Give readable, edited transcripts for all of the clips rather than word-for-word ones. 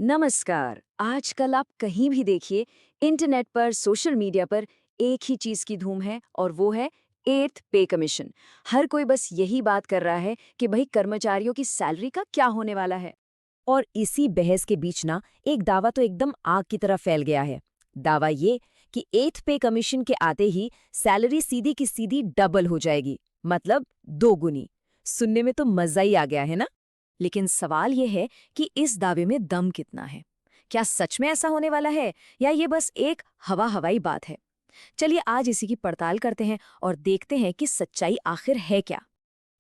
नमस्कार। आजकल आप कहीं भी देखिए, इंटरनेट पर, सोशल मीडिया पर एक ही चीज की धूम है और वो है एट्थ पे कमीशन। हर कोई बस यही बात कर रहा है कि भाई कर्मचारियों की सैलरी का क्या होने वाला है। और इसी बहस के बीच ना एक दावा तो एकदम आग की तरह फैल गया है। दावा ये कि एथ पे कमीशन के आते ही सैलरी सीधी की सीधी डबल हो जाएगी, मतलब दोगुनी। सुनने में तो मजा ही आ गया है ना। लेकिन सवाल ये है कि इस दावे में दम कितना है। क्या सच में ऐसा होने वाला है या ये बस एक हवाई बात है। चलिए आज इसी की पड़ताल करते हैं और देखते हैं कि सच्चाई आखिर है क्या।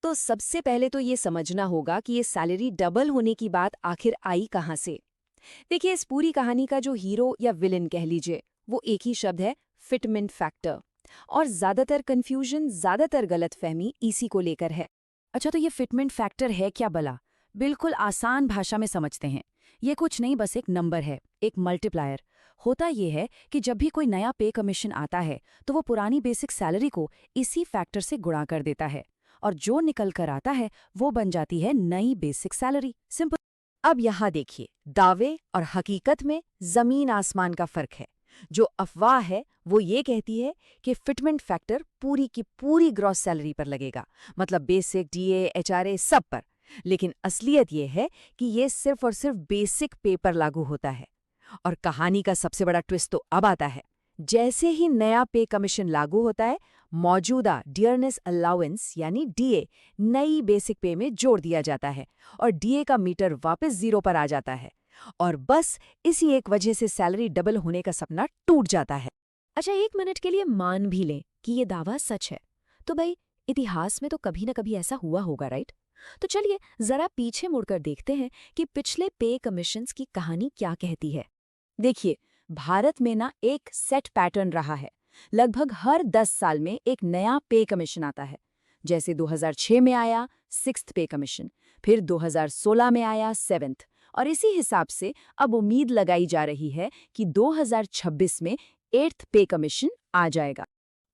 तो सबसे पहले तो ये समझना होगा कि ये सैलरी डबल होने की बात आखिर आई कहाँ से। देखिए, इस पूरी कहानी का जो हीरो या विलन कह लीजिए, वो एक ही शब्द है, फिटमेंट फैक्टर। और ज्यादातर गलतफहमी इसी को लेकर है। अच्छा, तो ये फिटमेंट फैक्टर है क्या भला? बिल्कुल आसान भाषा में समझते हैं। ये कुछ नहीं, बस एक नंबर है, एक मल्टीप्लायर। होता ये है कि जब भी कोई नया पे कमीशन आता है तो वो पुरानी बेसिक सैलरी को इसी फैक्टर से गुणा कर देता है, और जो निकल कर आता है वो बन जाती है नई बेसिक सैलरी। सिंपल। अब यहाँ देखिए, दावे और हकीकत में जमीन आसमान का फर्क है। जो अफवाह है वो ये कहती है कि फिटमेंट फैक्टर पूरी की पूरी ग्रॉस सैलरी पर लगेगा, मतलब बेसिक, डीए, एचआरए सब पर। लेकिन असलियत ये है कि ये सिर्फ और सिर्फ बेसिक पे पर लागू होता है। और कहानी का सबसे बड़ा ट्विस्ट तो अब आता है। जैसे ही नया पे कमीशन लागू होता है, मौजूदा डियरनेस अलाउंस यानी डीए नई बेसिक पे में जोड़ दिया जाता है और डीए का मीटर वापस जीरो पर आ जाता है। और बस इसी एक वजह से सैलरी डबल होने का सपना टूट जाता है। अच्छा, एक मिनट के लिए मान भी लें कि ये दावा सच है, तो भाई इतिहास में तो कभी ना कभी ऐसा हुआ होगा, राइट? तो चलिए जरा पीछे मुड़कर देखते हैं कि पिछले पे कमीशंस की कहानी क्या कहती है। देखिए, भारत में ना एक सेट पैटर्न रहा है। लगभग हर 10 साल में एक नया पे कमीशन आता है। जैसे 2006 में आया सिक्स्थ पे कमीशन, फिर 2016 में आया सेवेंथ, और इसी हिसाब से अब उम्मीद लगाई जा रही है कि 2026 में एट्थ पे कमीशन आ जाएगा।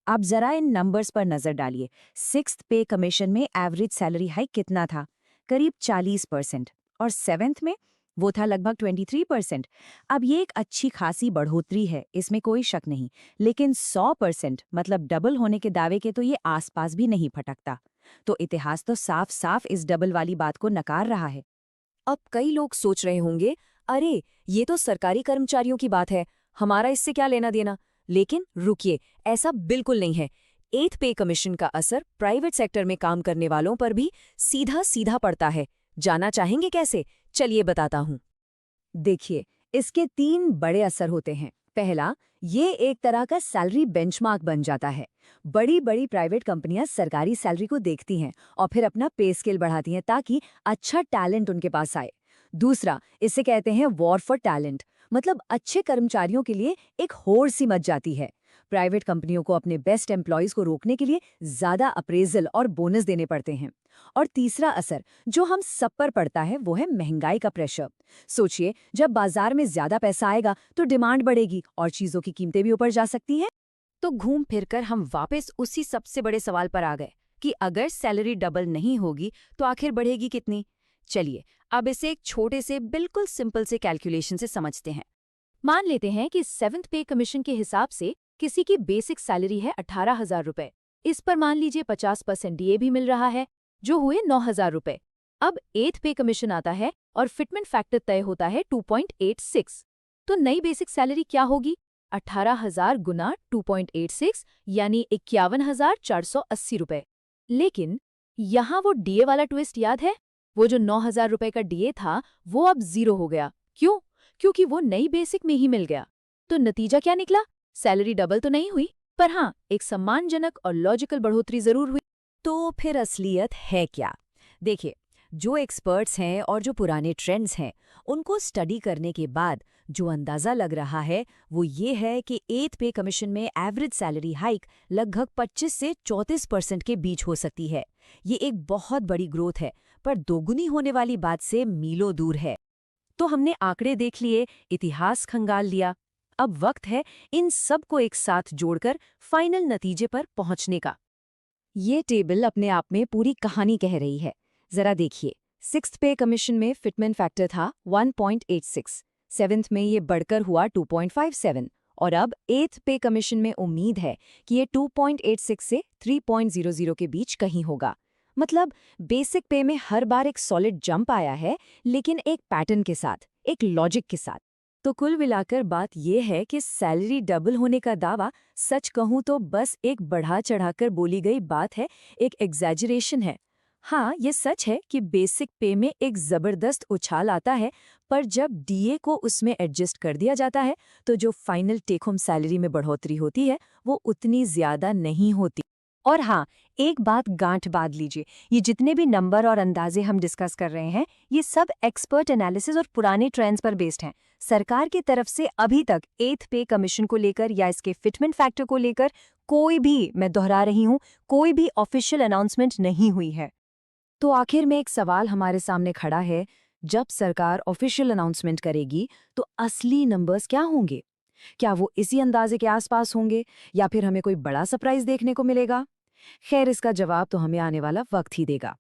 आप जरा इन नंबर्स पर नजर डालिए। सिक्स्थ पे कमीशन में एवरेज सैलरी हाइक कितना था? करीब 40%। और सेवेंथ में वो था लगभग 23%। अब ये एक अच्छी खासी बढ़ोतरी है, इसमें कोई शक नहीं। लेकिन 100% मतलब डबल होने के दावे के तो ये आसपास भी नहीं फटकता। तो इतिहास तो साफ साफ इस डबल वाली बात को नकार रहा है। अब कई लोग सोच रहे होंगे, अरे ये तो सरकारी कर्मचारियों की बात है, हमारा इससे क्या लेना देना। लेकिन रुकिए, ऐसा बिल्कुल नहीं है। एथ पे कमीशन का असर प्राइवेट सेक्टर में काम करने वालों पर भी सीधा सीधा पड़ता है। जाना चाहेंगे कैसे? चलिए बताता हूँ। देखिए, इसके 3 बड़े असर होते हैं। पहला, ये एक तरह का सैलरी बेंचमार्क बन जाता है। बड़ी बड़ी प्राइवेट कंपनियां सरकारी सैलरी को देखती हैं और फिर अपना पे स्केल बढ़ाती हैं ताकि अच्छा टैलेंट उनके पास आए। दूसरा, इसे कहते हैं वॉर फॉर टैलेंट, मतलब अच्छे कर्मचारियों के लिए एक होड़ सी मच जाती है। प्राइवेट कंपनियों को अपने बेस्ट एम्प्लॉयज को रोकने के लिए ज्यादा अप्रेजल और बोनस देने पड़ते हैं। और तीसरा असर जो हम सब पर पड़ता है वो है महंगाई का प्रेशर। सोचिए, जब बाजार में ज्यादा पैसा आएगा तो डिमांड बढ़ेगी और चीजों की कीमतें भी ऊपर जा सकती हैं। तो घूम फिरकर हम वापस उसी सबसे बड़े सवाल पर आ गए कि अगर सैलरी डबल नहीं होगी तो आखिर बढ़ेगी कितनी। चलिए अब इसे एक छोटे से बिल्कुल सिंपल से कैलकुलेशन से समझते हैं। मान लेते हैं कि सेवंथ पे कमीशन के हिसाब से किसी की बेसिक सैलरी है 18,000 रुपए। इस पर मान लीजिए 50% डीए भी मिल रहा है, जो हुए 9,000 रुपए। अब एथ पे कमीशन आता है और फिटमेंट फैक्टर तय होता है 2.86। तो नई बेसिक सैलरी क्या होगी? 18,000 गुना 2.86 यानी 51,480 रुपए। लेकिन यहाँ वो डीए वाला ट्विस्ट याद है? वो जो 9,000 रुपए का डीए था वो अब जीरो हो गया। क्यों? क्योंकि वो नई बेसिक में ही मिल गया। तो नतीजा क्या निकला? सैलरी डबल तो नहीं हुई, पर हाँ, एक सम्मानजनक और लॉजिकल बढ़ोतरी जरूर हुई। तो फिर असलियत है क्या? देखिए, जो एक्सपर्ट्स हैं और जो पुराने ट्रेंड्स हैं, उनको स्टडी करने के बाद जो अंदाजा लग रहा है वो ये है कि एथ पे कमीशन में एवरेज सैलरी हाइक लगभग 25 से 34% के बीच हो सकती है। ये एक बहुत बड़ी ग्रोथ है, पर दोगुनी होने वाली बात से मीलों दूर है। तो हमने आंकड़े देख लिए, इतिहास खंगाल लिया। अब वक्त है इन सब को एक साथ जोड़कर फाइनल नतीजे पर पहुंचने का। ये टेबल अपने आप में पूरी कहानी कह रही है। जरा देखिए, सिक्स्थ पे कमीशन में फिटमेंट फैक्टर था 1.86, 7th में ये बढ़कर हुआ 2.57 और अब 8th पे कमीशन में उम्मीद है कि ये 2.86 से 3.00 के बीच कहीं होगा। मतलब बेसिक पे में हर बार एक सॉलिड जंप आया है, लेकिन एक पैटर्न के साथ, एक लॉजिक के साथ। तो कुल मिलाकर बात यह है कि सैलरी डबल होने का दावा सच कहूं तो बस एक बढ़ा चढ़ाकर बोली गई बात है, एक एग्जैजरेशन है। हाँ, ये सच है कि बेसिक पे में एक जबरदस्त उछाल आता है, पर जब डीए को उसमें एडजस्ट कर दिया जाता है तो जो फाइनल टेक होम सैलरी में बढ़ोतरी होती है वो उतनी ज्यादा नहीं होती। और हाँ, एक बात गांठ बांध लीजिए, ये जितने भी नंबर और अंदाजे हम डिस्कस कर रहे हैं, ये सब एक्सपर्ट एनालिसिस और पुराने ट्रेंड्स पर बेस्ड हैं। सरकार की तरफ से अभी तक 8th पे कमीशन को लेकर या इसके फिटमेंट फैक्टर को लेकर कोई भी, मैं दोहरा रही हूँ, कोई भी ऑफिशियल अनाउंसमेंट नहीं हुई है। तो आखिर में एक सवाल हमारे सामने खड़ा है, जब सरकार ऑफिशियल अनाउंसमेंट करेगी तो असली नंबर्स क्या होंगे? क्या वो इसी अंदाजे के आसपास होंगे या फिर हमें कोई बड़ा सरप्राइज देखने को मिलेगा? खैर, इसका जवाब तो हमें आने वाला वक्त ही देगा।